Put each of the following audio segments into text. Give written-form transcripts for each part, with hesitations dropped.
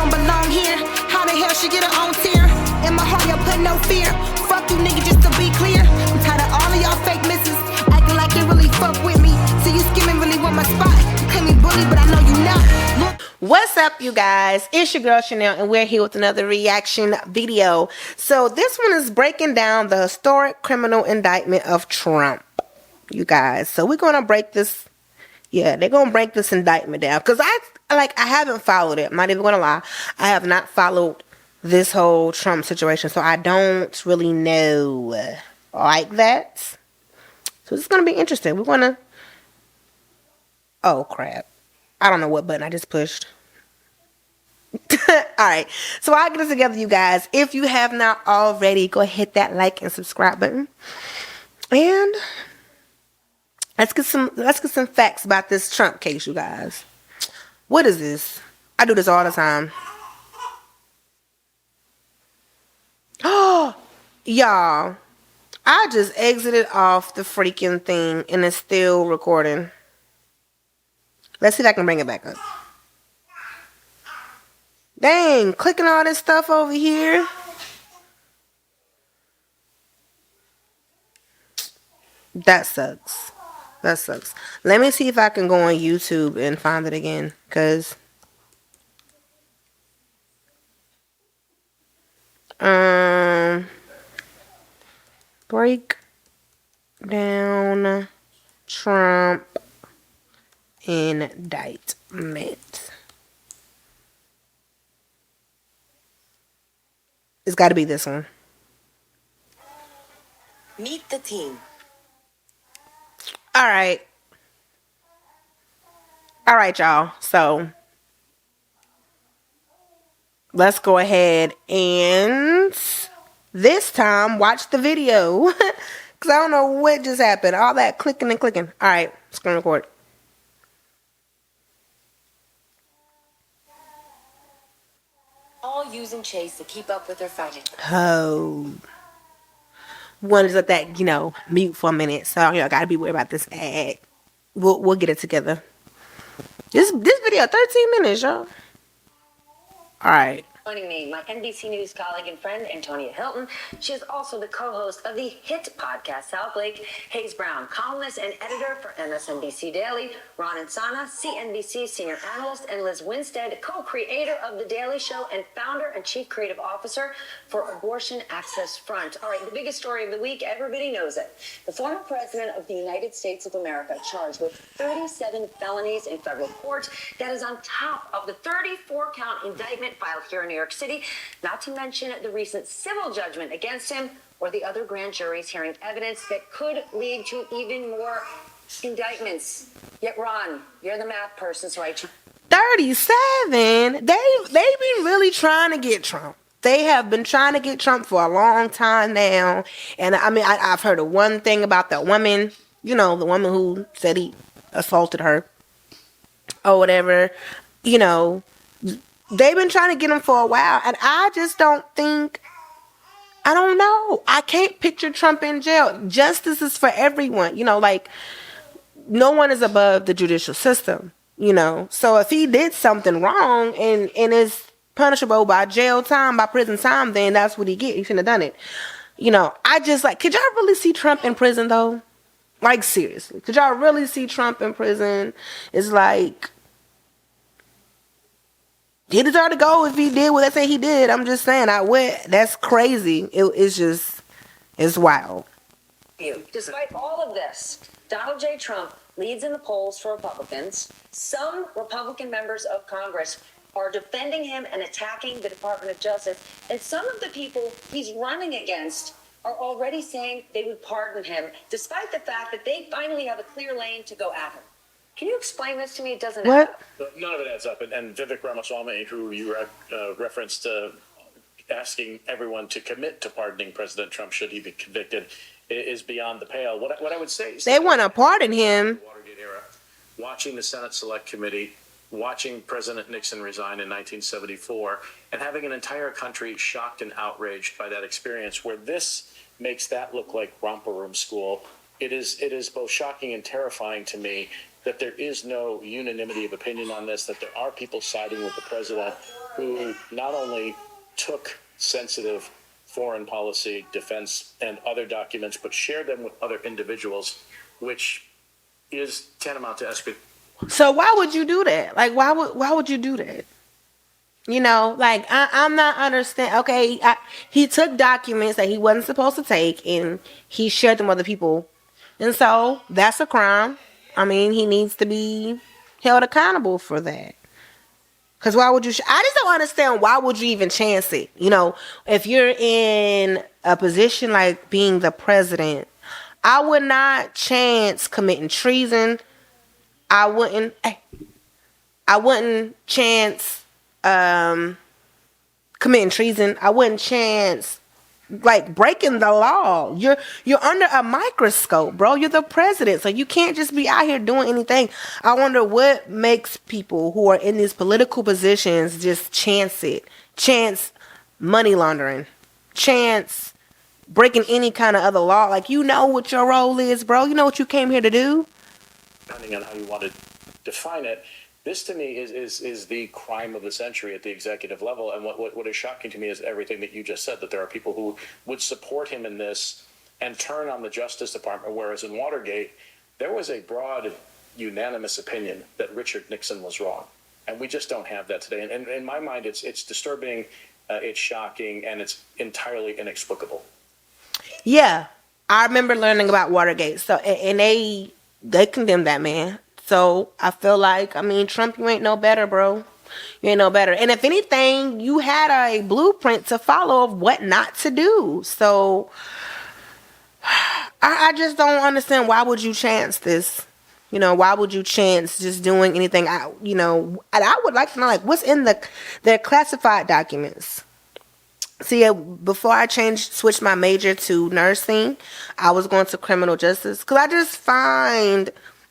don't belong here. How the hell she get her own tear? In my heart, y'all put no fear. Fuck you, nigga, just to be clear. I'm tired of all of y'all fake misses, acting like you really fuck with me. See you skimming, really want my spot. You claim me bully, but I know you not. Look. What's up, you guys? It's your girl Chanel, and we're here with another reaction video. So this one is breaking down the historic criminal indictment of Trump, you guys. So we're gonna break this. Yeah, they're gonna break this indictment down because I haven't followed it. I'm not even gonna lie. I have not followed this whole Trump situation, so I don't really know like that. So it's gonna be interesting. We're gonna. Oh crap! I don't know what button I just pushed. Alright, so I'll get this together, you guys. If you have not already, go ahead, hit that like and subscribe button. And let's get some facts about this Trump case, you guys. What is this? I do this all the time. Oh, y'all. I just exited off the freaking thing and it's still recording. Let's see if I can bring it back up. Dang, clicking all this stuff over here. That sucks. That sucks. Let me see if I can go on YouTube and find it again. Because break down Trump indictment. It's got to be this one. Meet the team. All right, y'all. So let's go ahead and this time watch the video because I don't know what just happened. All that clicking and clicking. All right, screen record. All using Chase to keep up with their finances. Oh. One is let that, mute for a minute. So, gotta be worried about this ad. We'll get it together. This video, 13 minutes, y'all. Alright. Joining me, my NBC News colleague and friend, Antonia Hilton. She is also the co-host of the hit podcast, South Lake. Hayes Brown, columnist and editor for MSNBC Daily. Ron Insana, CNBC senior analyst. And Liz Winstead, co-creator of The Daily Show and founder and chief creative officer for Abortion Access Front. All right, the biggest story of the week, everybody knows it. The former president of the United States of America charged with 37 felonies in federal court. That is on top of the 34-count indictment filed here in New York City, not to mention the recent civil judgment against him or the other grand juries hearing evidence that could lead to even more indictments. Yet, Ron, you're the math person, so I... 37? They've been really trying to get Trump. They have been trying to get Trump for a long time now. And I mean, I've heard of one thing about that woman, the woman who said he assaulted her or whatever, They've been trying to get him for a while, and I just don't think, I don't know. I can't picture Trump in jail. Justice is for everyone, no one is above the judicial system, So if he did something wrong and is punishable by jail time, by prison time, then that's what he get. He shouldn't have done it. I just could y'all really see Trump in prison though? Seriously, could y'all really see Trump in prison? It's he deserved to go if he did what they say he did. I'm just saying, that's crazy. It's wild. Despite all of this, Donald J. Trump leads in the polls for Republicans. Some Republican members of Congress are defending him and attacking the Department of Justice. And some of the people he's running against are already saying they would pardon him, despite the fact that they finally have a clear lane to go at him. Can you explain this to me? It doesn't add up. None of it adds up. And Vivek Ramaswamy, who you referenced, asking everyone to commit to pardoning President Trump should he be convicted, is beyond the pale. What I would say is they want to pardon him. Watergate era, watching the Senate Select Committee, watching President Nixon resign in 1974, and having an entire country shocked and outraged by that experience, where this makes that look like romper room school. It is both shocking and terrifying to me that there is no unanimity of opinion on this, that there are people siding with the president who not only took sensitive foreign policy, defense, and other documents, but shared them with other individuals, which is tantamount to espionage. So why would you do that? Like, why would you do that? You know, like I'm not understand. Okay, he took documents that he wasn't supposed to take, and he shared them with other people, and so that's a crime. I mean, he needs to be held accountable for that. Because why would you? I just don't understand why would you even chance it. You know, if you're in a position like being the president, I would not chance committing treason. I wouldn't chance committing treason. I wouldn't chance like breaking the law. You're under a microscope, bro. You're the president, so you can't just be out here doing anything. I wonder what makes people who are in these political positions just chance it. Chance money laundering. Chance breaking any kind of other law. Like, you know what your role is, bro. You know what you came here to do. Depending on how you want to define it, this to me is the crime of the century at the executive level. And what is shocking to me is everything that you just said, that there are people who would support him in this and turn on the Justice Department, whereas in Watergate, there was a broad, unanimous opinion that Richard Nixon was wrong. And we just don't have that today. And in my mind, it's disturbing, it's shocking, and it's entirely inexplicable. Yeah, I remember learning about Watergate. So, and they condemned that man. So I feel like, I mean, Trump, you ain't no better, bro. You ain't no better. And if anything, you had a blueprint to follow of what not to do. So I just don't understand, why would you chance this? You know, why would you chance just doing anything? And I would like to know, like, what's in their classified documents. See, before I switched my major to nursing, I was going to criminal justice because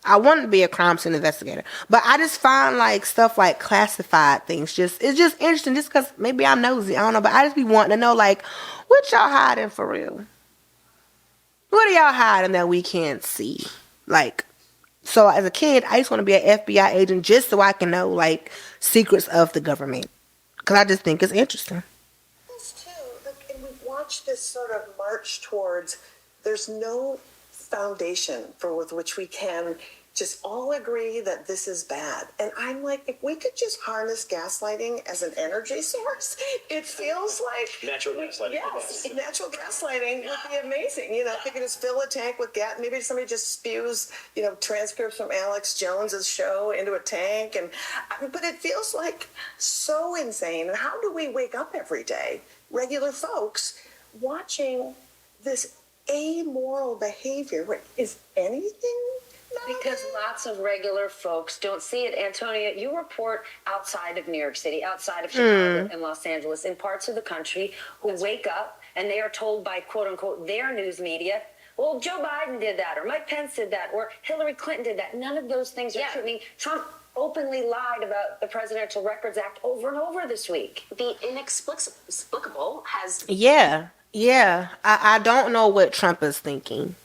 I wanted to be a crime scene investigator, but I just find like stuff like classified things it's just interesting, just because maybe I'm nosy, I don't know, but I just be wanting to know, like, what y'all hiding for real? What are y'all hiding that we can't see? Like, so as a kid, I used to want to be an FBI agent just so I can know like secrets of the government, because I just think it's interesting. And we've watched this sort of march towards, there's no foundation with which we can just all agree that this is bad. And I'm like, if we could just harness gaslighting as an energy source, it feels like natural gaslighting. Yes, natural gaslighting would be amazing. You know, they could just fill a tank with gas. Maybe somebody just spews, transcripts from Alex Jones's show into a tank, but it feels like so insane. And how do we wake up every day, regular folks, watching this amoral behavior? Is anything? Because lots of regular folks don't see it. Antonia, you report outside of New York City, outside of Chicago and Los Angeles, in parts of the country who wake up and they are told by, quote unquote, their news media, well, Joe Biden did that, or Mike Pence did that, or Hillary Clinton did that. None of those things are true. I mean, Trump openly lied about the Presidential Records Act over and over this week. The inexplicable has... Yeah. I don't know what Trump is thinking.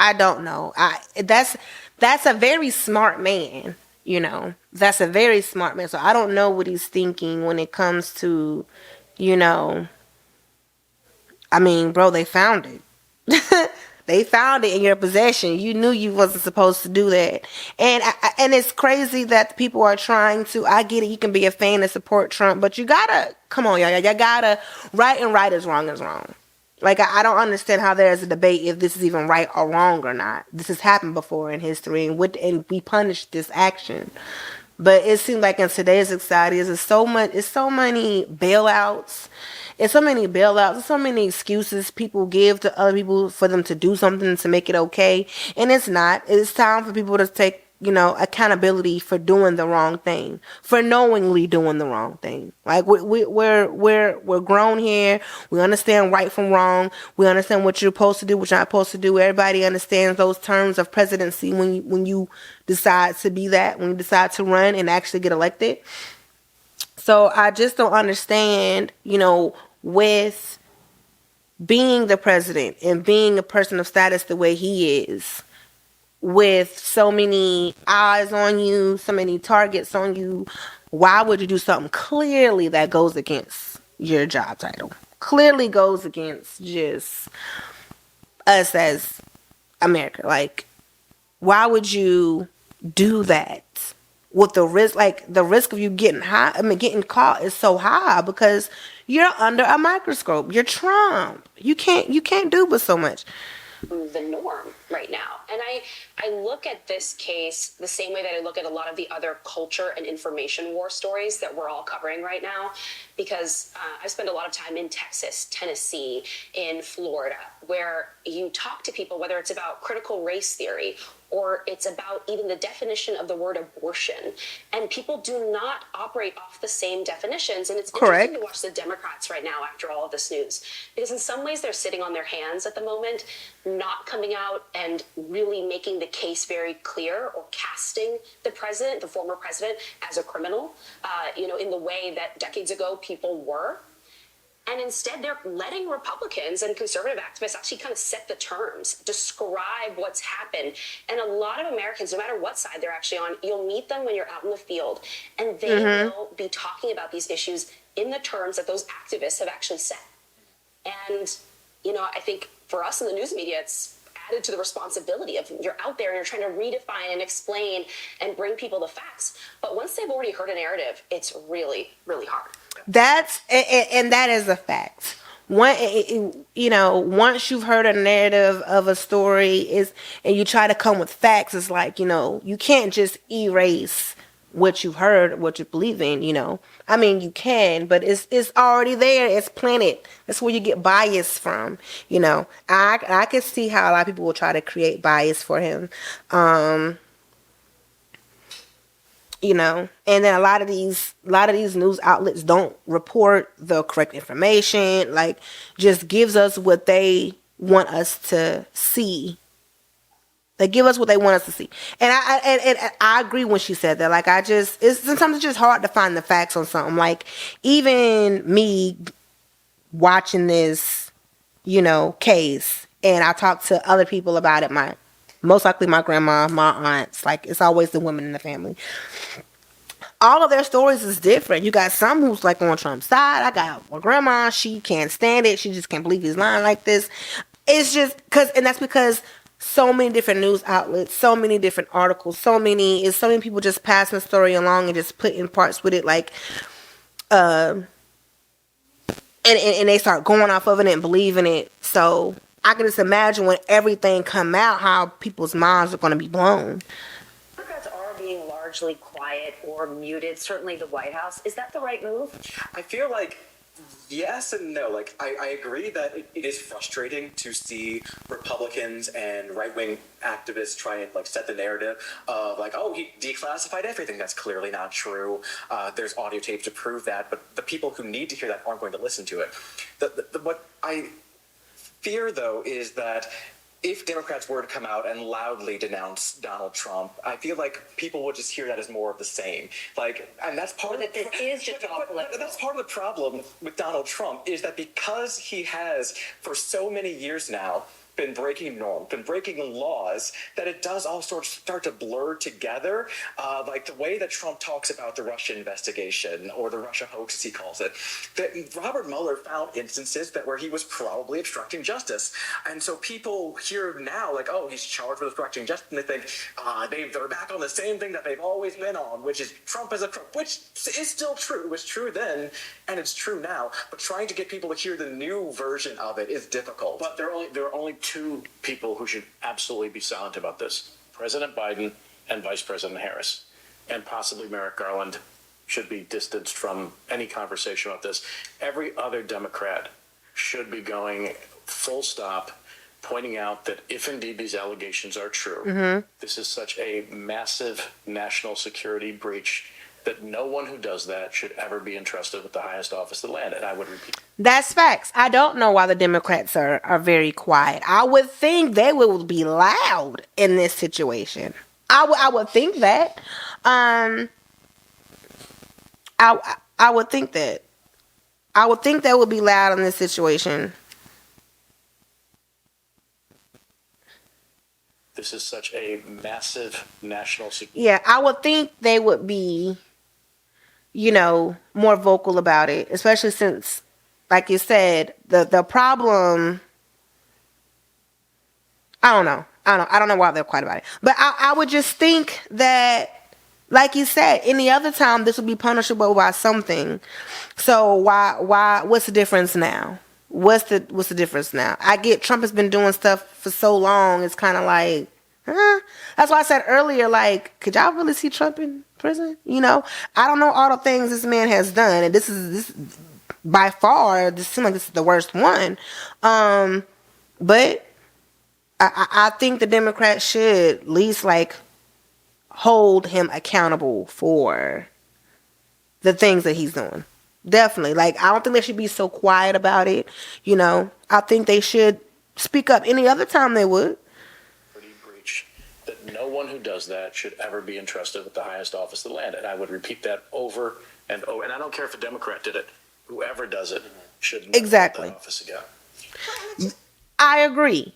I don't know. That's a very smart man, That's a very smart man. So I don't know what he's thinking when it comes to, I mean, bro, they found it. They found it in your possession. You knew you wasn't supposed to do that. And it's crazy that people are trying to, I get it, you can be a fan and support Trump, but you gotta, come on, y'all gotta, right is wrong is wrong. Like, I don't understand how there's a debate if this is even right or wrong or not. This has happened before in history, and we punish this action. But it seems like in today's society, it's so many bailouts. There's so many excuses people give to other people for them to do something to make it okay. And it's not. It's time for people to take, accountability for doing the wrong thing, for knowingly doing the wrong thing. Like, we're grown here. We understand right from wrong. We understand what you're supposed to do, what you're not supposed to do. Everybody understands those terms of presidency when you decide to be that, when you decide to run and actually get elected. So I just don't understand, with being the president and being a person of status the way he is, with so many eyes on you, so many targets on you, why would you do something clearly that goes against your job title? Clearly goes against just us as America. Like, why would you do that? With the risk, like the risk of you getting getting caught is so high because you're under a microscope. You're Trump. You can't do but so much. The norm right now. And I look at this case the same way that I look at a lot of the other culture and information war stories that we're all covering right now, because I spend a lot of time in Texas, Tennessee, in Florida, where you talk to people, whether it's about critical race theory or it's about even the definition of the word abortion. And people do not operate off the same definitions. And it's Correct. interesting to watch the Democrats right now after all of this news, because in some ways they're sitting on their hands at the moment, not coming out and really making the case very clear or casting the president, the former president, as a criminal, in the way that decades ago people were. And instead, they're letting Republicans and conservative activists actually kind of set the terms, describe what's happened. And a lot of Americans, no matter what side they're actually on, you'll meet them when you're out in the field, and they will be talking about these issues in the terms that those activists have actually set. And, I think for us in the news media, it's added to the responsibility of you're out there and you're trying to redefine and explain and bring people the facts. But once they've already heard a narrative, it's really, really hard. That is a fact. Once you've heard a narrative of a story and you try to come with facts, it's like, you can't just erase what you've heard, what you believe in, I mean, you can, but it's already there. It's planted. That's where you get bias from, I can see how a lot of people will try to create bias for him. And then a lot of these news outlets don't report the correct information, like just gives us what they want us to see. They give us what they want us to see. And I agree when she said that. Like, sometimes it's just hard to find the facts on something. Like, even me watching this, case, and I talk to other people about it, most likely my grandma, my aunts, like, it's always the women in the family. All of their stories is different. You got some who's like on Trump's side. I got my grandma. She can't stand it. She just can't believe he's lying like this. It's just that's because so many different news outlets, so many different articles, so many people just passing the story along and just putting parts with it, like, and they start going off of it and believing it. So I can just imagine when everything come out, how people's minds are going to be blown. Democrats are being largely quiet or muted, certainly the White House. Is that the right move? I feel like yes and no. Like, I agree that it is frustrating to see Republicans and right-wing activists try and set the narrative of he declassified everything. That's clearly not true. There's audio tape to prove that, but the people who need to hear that aren't going to listen to it. What I fear, though, is that if Democrats were to come out and loudly denounce Donald Trump, I feel like people would just hear that as more of the same. And that's part of this is just that's part of the problem with Donald Trump, is that because he has for so many years now been breaking norms, been breaking laws, that it does all sort of start to blur together. Like the way that Trump talks about the Russia investigation, or the Russia hoax, as he calls it, that Robert Mueller found instances where he was probably obstructing justice. And so people hear now, he's charged with obstructing justice, and they think they're back on the same thing that they've always been on, which is Trump is a crook, which is still true. It was true then, and it's true now. But trying to get people to hear the new version of it is difficult. But there are only two people who should absolutely be silent about this: President Biden and Vice President Harris. And possibly Merrick Garland should be distanced from any conversation about this. Every other Democrat should be going full stop, pointing out that if indeed these allegations are true, this is such a massive national security breach that no one who does that should ever be entrusted with the highest office of the land. And I would repeat. That's facts. I don't know why the Democrats are very quiet. I would think they would be loud in this situation. I would think that. I would think that. I would think they would be loud in this situation. this is such a massive national security. Yeah, I would think they would be, more vocal about it, especially since, like you said, the problem. I don't know. I don't know why they're quiet about it. But I would just think that, like you said, any other time this would be punishable by something. So why? What's the difference now? What's the difference now? I get Trump has been doing stuff for so long. It's kind of like, That's why I said earlier, like, could y'all really see Trump in prison? I don't know all the things this man has done, and this by far. This seems like this is the worst one. But I think the Democrats should at least hold him accountable for the things that he's doing. Definitely. I don't think they should be so quiet about it. I think they should speak up. Any other time they would. Breach that no one who does that should ever be entrusted with the highest office of the land. And I would repeat that over and over. And I don't care if a Democrat did it. Whoever does it should never exactly hold that office again. I agree.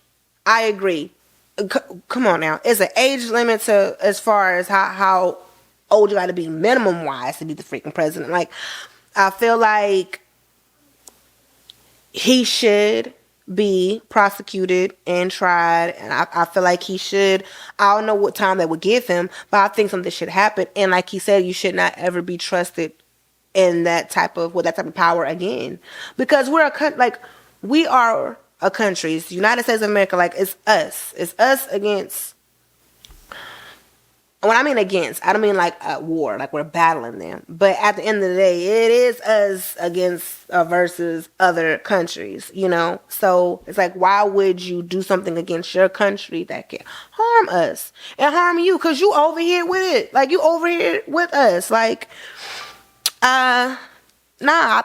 Come on now. It's an age limit to as far as how old you got to be minimum wise to be the freaking president. I feel like he should be prosecuted and tried, and I feel like he should. I don't know what time that would give him, but I think something should happen. And like he said, you should not ever be trusted in that type of power again, because we are a country. It's the United States of America. It's us against. When I mean against, I don't mean at war, we're battling them. But at the end of the day, it is us against versus other countries, So it's why would you do something against your country that can harm us and harm you? Because you over here with it. You over here with us. I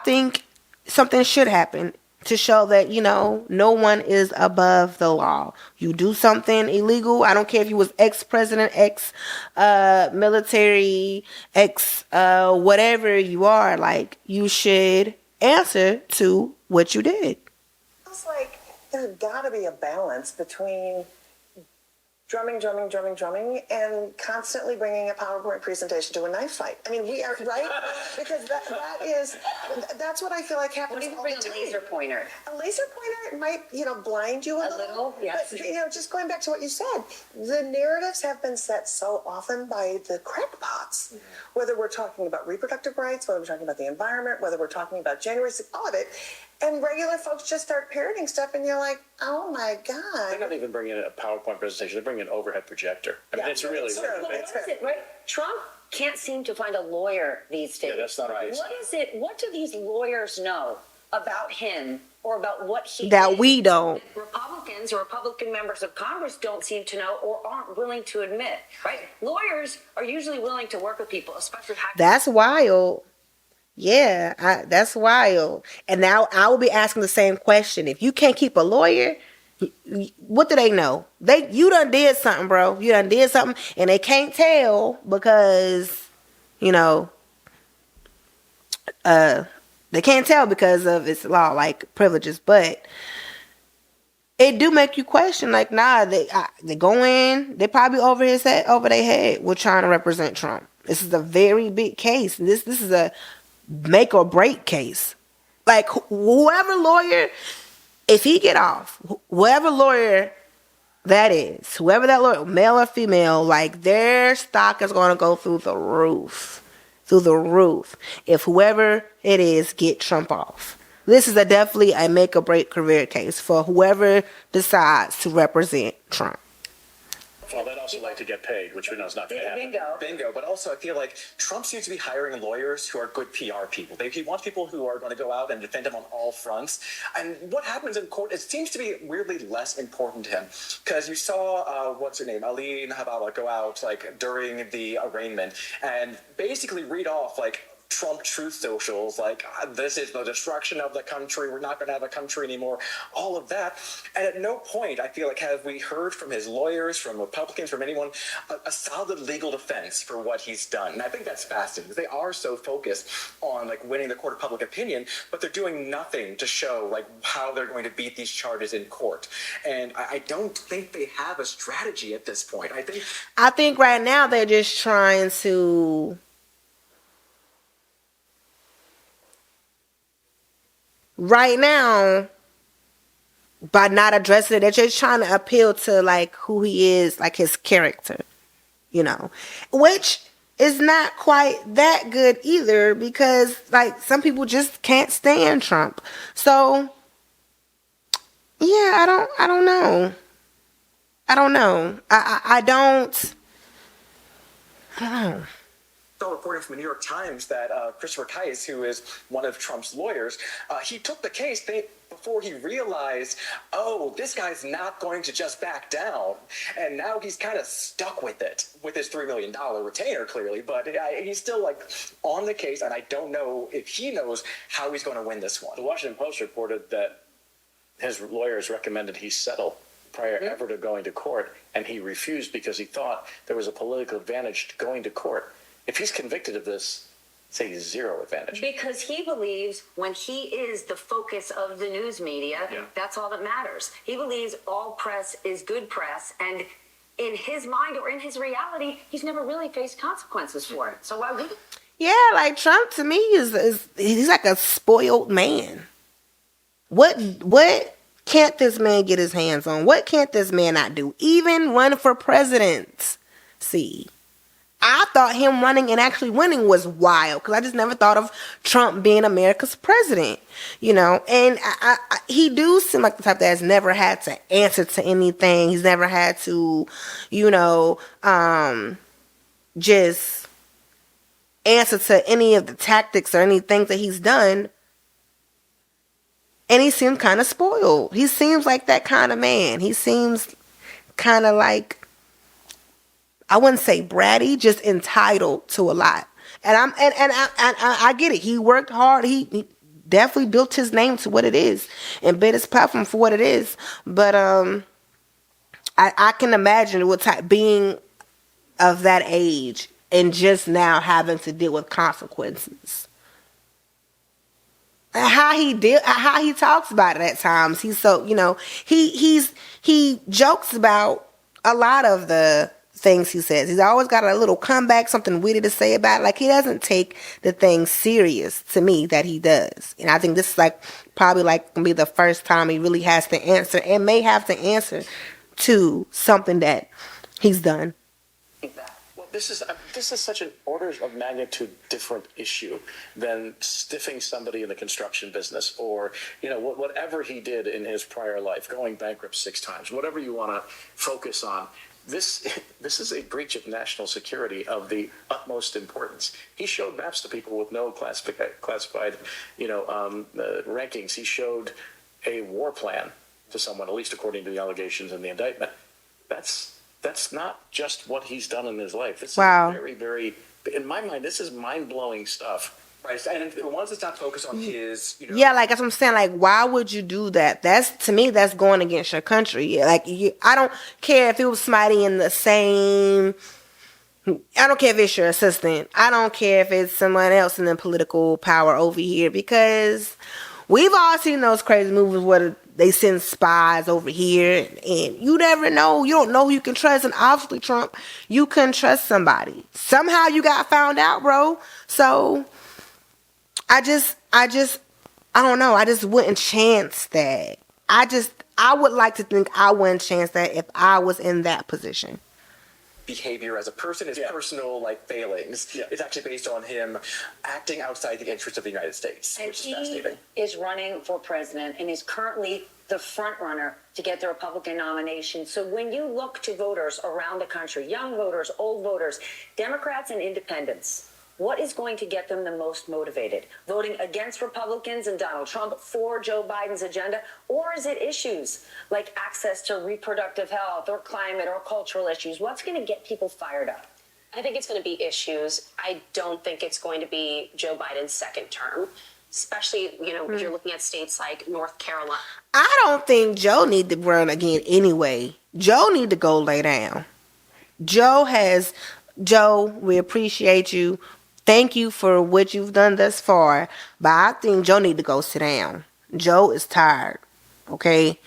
think something should happen to show that, no one is above the law. You do something illegal, I don't care if you was ex-president, ex-military, whatever you are, you should answer to what you did. It's there's got to be a balance between drumming, and constantly bringing a PowerPoint presentation to a knife fight. I mean, we are, right? Because that's what I feel like happens all the time. A laser pointer? A laser pointer might, blind you a little. Yes. But, just going back to what you said, the narratives have been set so often by the crackpots. Whether we're talking about reproductive rights, whether we're talking about the environment, whether we're talking about January 6th, all of it. And regular folks just start parroting stuff, and you're like, oh my God. They're not even bringing in a PowerPoint presentation. They're bringing an overhead projector. I mean, it's really... Right? Trump can't seem to find a lawyer these days. Yeah, that's not right. What is it? What do these lawyers know about him or about what he that did we don't? Republicans or Republican members of Congress don't seem to know or aren't willing to admit, right? Lawyers are usually willing to work with people, especially... That's wild. Yeah, that's wild. And now I will be asking the same question. If you can't keep a lawyer, what do they know? You done did something, bro. You done did something, and they can't tell because, they can't tell because of its law, privileges. But it do make you question, they go in, they probably over their head with trying to represent Trump. This is a very big case. This is a make or break case. Whoever lawyer, if he get off, whoever lawyer that is, whoever that lawyer, male or female, their stock is going to go through the roof. If whoever it is get Trump off. This is definitely a make or break career case for whoever decides to represent Trump. Well, they'd also like to get paid, which we know is not going to happen. Bingo. But also, I feel like Trump seems to be hiring lawyers who are good PR people. He wants people who are going to go out and defend him on all fronts. And what happens in court, it seems to be weirdly less important to him. Because you saw, what's her name, Aline Hababa, go out during the arraignment and basically read off Trump truth socials, like this is the destruction of the country, we're not going to have a country anymore, all of that. And at no point, I feel like, have we heard from his lawyers, from Republicans, from anyone, a solid legal defense for what he's done. And I think that's fascinating, because they are so focused on like winning the court of public opinion, but they're doing nothing to show like how they're going to beat these charges in court. And I don't think they have a strategy at this point. I think right now they're just trying to by not addressing it, they're just trying to appeal to like who he is, like his character, which is not quite that good either, because like some people just can't stand Trump. So yeah, I don't know. I don't know. I don't know. Reporting from the New York Times that Christopher Tice, who is one of Trump's lawyers, he took the case before he realized, oh, this guy's not going to just back down. And now he's kind of stuck with it, with his $3 million retainer, clearly. But he's still like on the case, and I don't know if he knows how he's going to win this one. The Washington Post reported that his lawyers recommended he settle prior ever to going to court, and he refused because he thought there was a political advantage to going to court. If he's convicted of this, say zero advantage. Because he believes when he is the focus of the news media, that's all that matters. He believes all press is good press, and in his mind or in his reality, he's never really faced consequences for it. So why would he? Yeah, like Trump to me is he's like a spoiled man. What can't this man get his hands on? What can't this man not do? Even run for president. See, I thought him running and actually winning was wild, because I just never thought of Trump being America's president, and he do seem like the type that has never had to answer to anything. He's never had to, just answer to any of the tactics or anything that he's done. And he seems kind of spoiled. He seems like that kind of man. He seems kind of like, I wouldn't say bratty, just entitled to a lot. And I get it. He worked hard. He definitely built his name to what it is and built his platform for what it is. But I can imagine what type being of that age and just now having to deal with consequences. How he talks about it at times. He's so, he jokes about a lot of the things he says. He's always got a little comeback, something witty to say about it. Like, he doesn't take the thing serious, to me, that he does. And I think this is probably gonna be the first time he really has to answer, and may have to answer to something that he's done. Well, this is such an orders of magnitude different issue than stiffing somebody in the construction business, or whatever he did in his prior life, going bankrupt 6 times, whatever you want to focus on. This is a breach of national security of the utmost importance. He showed maps to people with no classified rankings. He showed a war plan to someone, at least according to the allegations in the indictment. That's not just what he's done in his life. This is very, very, in my mind, this is mind-blowing stuff. Right, and once it's not focused on his, Yeah, that's what I'm saying. Like, why would you do that? To me, that's going against your country. I don't care if it was somebody in the same. I don't care if it's your assistant. I don't care if it's someone else in the political power over here, because we've all seen those crazy movies where they send spies over here, and you never know. You don't know who you can trust, and obviously, Trump, you couldn't trust somebody. Somehow you got found out, bro. So I don't know. I just wouldn't chance that. I would like to think I wouldn't chance that if I was in that position. Behavior as a person, his personal failings, is actually based on him acting outside the interests of the United States, which is fascinating. He is running for president and is currently the front runner to get the Republican nomination. So when you look to voters around the country, young voters, old voters, Democrats and independents, what is going to get them the most motivated? Voting against Republicans and Donald Trump, for Joe Biden's agenda? Or is it issues like access to reproductive health or climate or cultural issues? What's going to get people fired up? I think it's going to be issues. I don't think it's going to be Joe Biden's second term, especially, if you're looking at states like North Carolina. I don't think Joe need to run again anyway. Joe need to go lay down. Joe, we appreciate you. Thank you for what you've done thus far. But I think Joe need to go sit down. Joe is tired. Okay?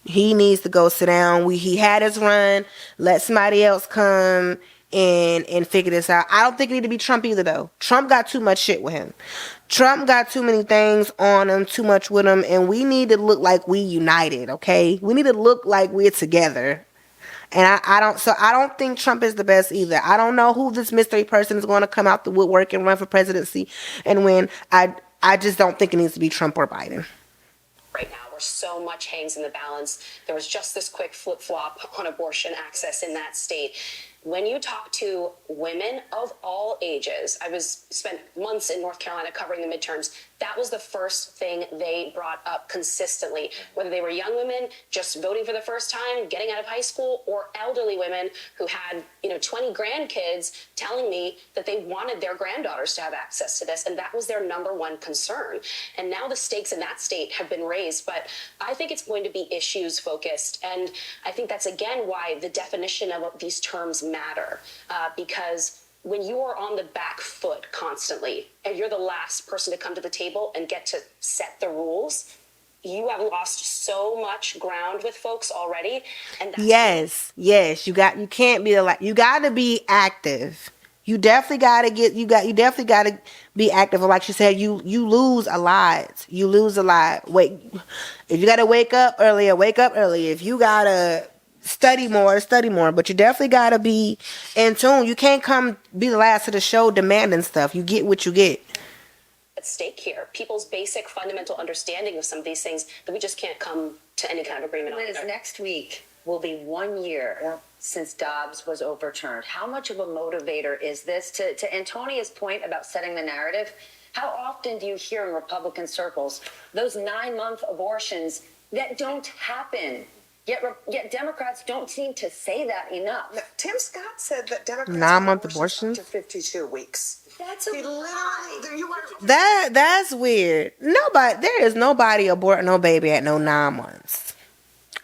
He needs to go sit down. He had his run. Let somebody else come and figure this out. I don't think it need to be Trump either, though. Trump got too much shit with him. Trump got too many things on him, too much with him, and we need to look like we united, okay? We need to look like we're together. And I don't think Trump is the best either. I don't know who this mystery person is going to come out the woodwork and run for presidency and win. I just don't think it needs to be Trump or Biden. Right now, where so much hangs in the balance. There was just this quick flip-flop on abortion access in that state. When you talk to women of all ages, spent months in North Carolina covering the midterms. That was the first thing they brought up consistently, whether they were young women just voting for the first time, getting out of high school, or elderly women who had, 20 grandkids telling me that they wanted their granddaughters to have access to this. And that was their number one concern. And now the stakes in that state have been raised. But I think it's going to be issues focused. And I think that's, again, why the definition of these terms matter, because when you are on the back foot constantly and you're the last person to come to the table and get to set the rules, you have lost so much ground with folks already. And that's you can't be you got to be active. You definitely got to be active. Like she said, you lose a lot. Wait, if you got to wake up earlier. If you got to study more. But you definitely got to be in tune. You can't come be the last of the show demanding stuff. You get what you get. At stake here, people's basic fundamental understanding of some of these things that we just can't come to any kind of agreement on. Liz, next week will be 1 year since Dobbs was overturned. How much of a motivator is this? To Antonia's point about setting the narrative, how often do you hear in Republican circles those 9-month abortions that don't happen? Yet Democrats don't seem to say that enough. Now, Tim Scott said that Democrats 9-month abortions up to 52 weeks. That's a lie. That's weird. There is nobody aborting no baby at no 9 months.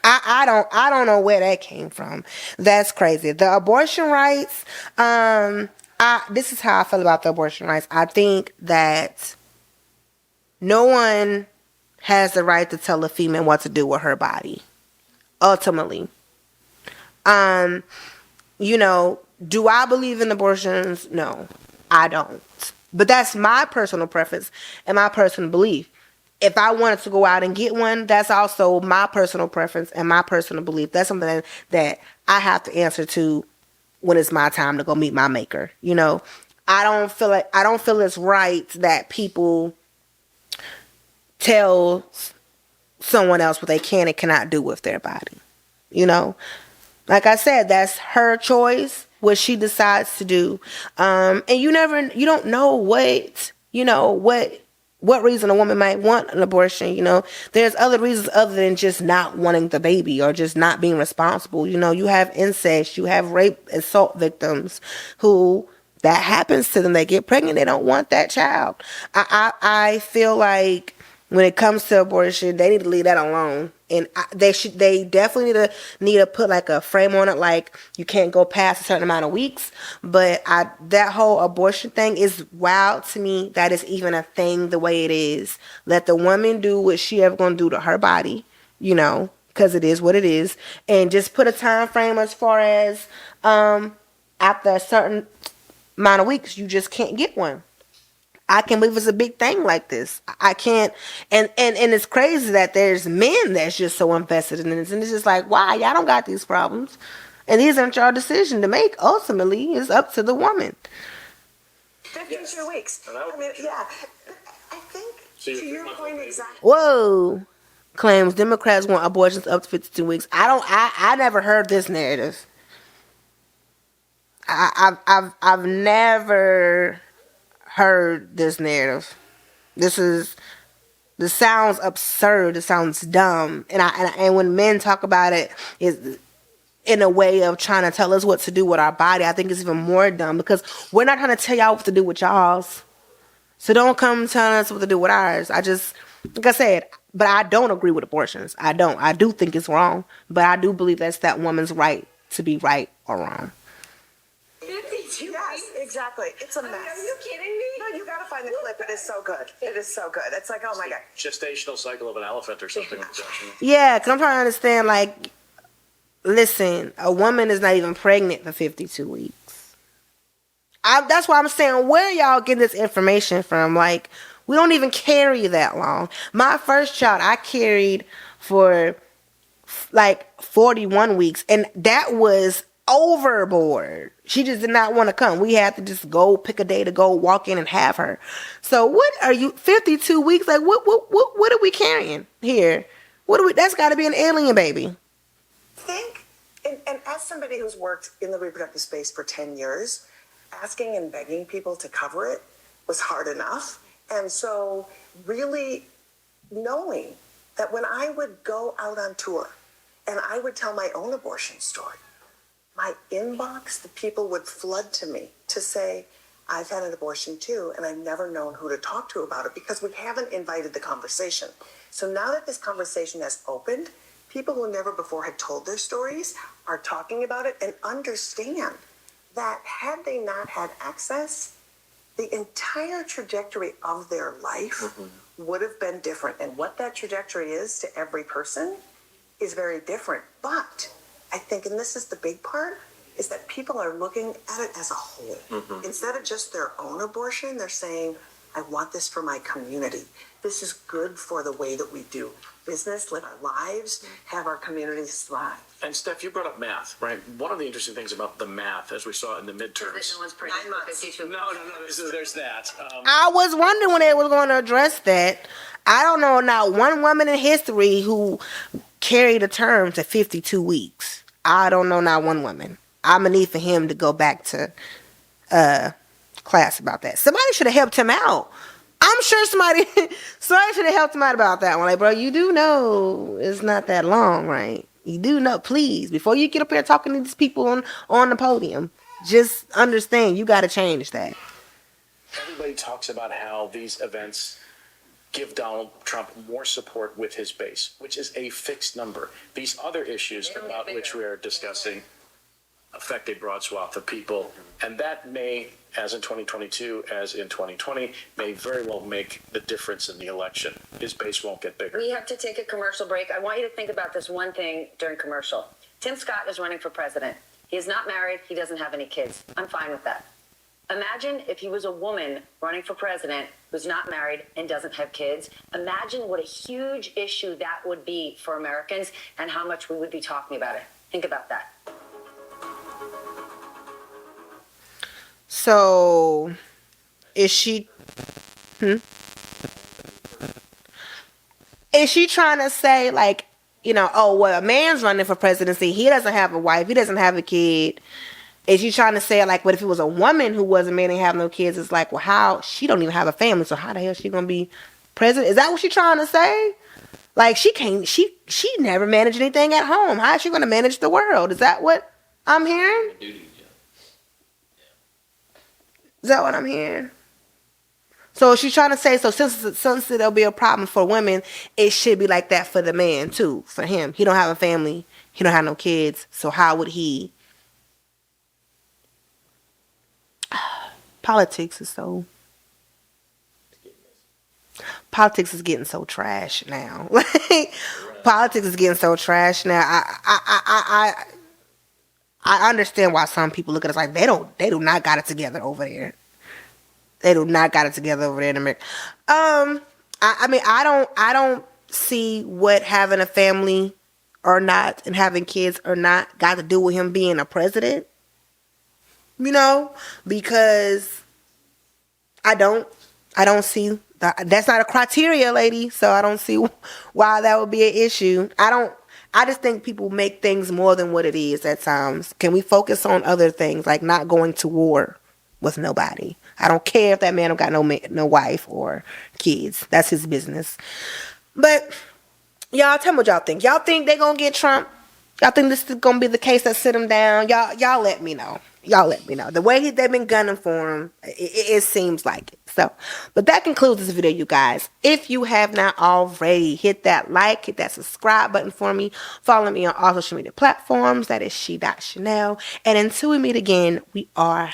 I don't know where that came from. That's crazy. The abortion rights, this is how I feel about the abortion rights. I think that no one has the right to tell a female what to do with her body. Ultimately. Do I believe in abortions? No, I don't. But that's my personal preference and my personal belief. If I wanted to go out and get one, that's also my personal preference and my personal belief. That's something that I have to answer to when it's my time to go meet my maker. I don't feel it's right that people tell someone else what they can and cannot do with their body. Like I said, that's her choice, what she decides to do. And you don't know what reason a woman might want an abortion. There's other reasons other than just not wanting the baby or just not being responsible. You have incest, you have rape, assault victims who that happens to them. They get pregnant, they don't want that child. I feel like when it comes to abortion, they need to leave that alone, and they definitely need to put like a frame on it, like you can't go past a certain amount of weeks. But that whole abortion thing is wild to me. That is even a thing the way it is. Let the woman do what she ever gonna do to her body, because it is what it is, and just put a time frame as far as after a certain amount of weeks, you just can't get one. I can't believe it's a big thing like this. I can't, and it's crazy that there's men that's just so invested in this, and it's just like, why? Y'all don't got these problems, and these aren't your decision to make. Ultimately, it's up to the woman. 52 weeks. I mean, yeah. I think to your point exactly. Whoa, claims Democrats want abortions up to 52 weeks. I never heard this narrative. I've never heard this narrative. This sounds absurd. It sounds dumb. And when men talk about it, it in a way of trying to tell us what to do with our body, I think it's even more dumb because we're not trying to tell y'all what to do with y'all's. So don't come telling us what to do with ours. I just, like I said, but I don't agree with abortions. I don't. I do think it's wrong, but I do believe that's that woman's right to be right or wrong. 52 yes, exactly. It's a mess. Are you kidding me? No, you gotta find the clip. It is so good. It is so good. It's like, oh my God. Gestational cycle of an elephant or something like that. Yeah, because I'm trying to understand, like, listen, a woman is not even pregnant for 52 weeks. That's why I'm saying, where y'all getting this information from? Like, we don't even carry that long. My first child, I carried for like 41 weeks, and that was overboard. She just did not want to come. We had to just go pick a day to go walk in and have her. So what are you, 52 weeks? Like, what are we carrying here? That's got to be an alien baby. Think, and as somebody who's worked in the reproductive space for 10 years, asking and begging people to cover it was hard enough. And so really knowing that when I would go out on tour and I would tell my own abortion story, my inbox, the people would flood to me to say, I've had an abortion too, and I've never known who to talk to about it because we haven't invited the conversation. So now that this conversation has opened, people who never before had told their stories are talking about it and understand that had they not had access, the entire trajectory of their life would have been different. And what that trajectory is to every person is very different. But I think, and this is the big part, is that people are looking at it as a whole. Instead of just their own abortion, they're saying, I want this for my community. This is good for the way that we do business, live our lives, have our communities thrive. And Steph, you brought up math, right? One of the interesting things about the math, as we saw in the midterms. That no one's pregnant for 52 weeks. No. There's that. I was wondering when they were going to address that. I don't know not one woman in history who carried a term to 52 weeks. I don't know not one woman. I'm going to need for him to go back to class about that. Somebody should have helped him out. I'm sure somebody should have helped him out about that one. Like, bro, you do know it's not that long, right? You do know, please, before you get up here talking to these people on the podium, just understand you got to change that. Everybody talks about how these events give Donald Trump more support with his base, which is a fixed number. These other issues about which we are discussing affect a broad swath of people, and that may, as in 2022, as in 2020, may very well make the difference in the election. His base won't get bigger. We have to take a commercial break. I want you to think about this one thing during commercial. Tim Scott is running for president. He is not married. He doesn't have any kids. I'm fine with that. Imagine if he was a woman running for president who's not married and doesn't have kids. Imagine what a huge issue that would be for Americans and how much we would be talking about it. Think about that. So, is she trying to say, like, you know, oh, well, a man's running for presidency, he doesn't have a wife, he doesn't have a kid. Is she trying to say, like, what if it was a woman who wasn't married and have no kids? It's like, well, how? She don't even have a family, so how the hell is she going to be president? Is that what she's trying to say? Like, she never managed anything at home. How is she going to manage the world? Is that what I'm hearing? Is that what I'm hearing? So she's trying to say, so since there'll be a problem for women, it should be like that for the man too. For him, he don't have a family, he don't have no kids. So how would he? Politics is getting so trash now. Like, politics is getting so trash now. I understand why some people look at us like they do not got it together over there. They do not got it together over there in America. I mean, I don't see what having a family or not and having kids or not got to do with him being a president. You know, because I don't see that's not a criteria, lady. So I don't see why that would be an issue. I just think people make things more than what it is at times. Can we focus on other things, like not going to war with nobody? I don't care if that man don't got no wife or kids. That's his business. But y'all, tell me what y'all think. Y'all think they gonna get Trump Y'all think this is gonna be the case that sit him down? Y'all let me know. Y'all let me know. The way they've been gunning for him, it seems like it. So, but that concludes this video, you guys. If you have not already, hit that like, hit that subscribe button for me. Follow me on all social media platforms. That is she.chanel. And until we meet again, we are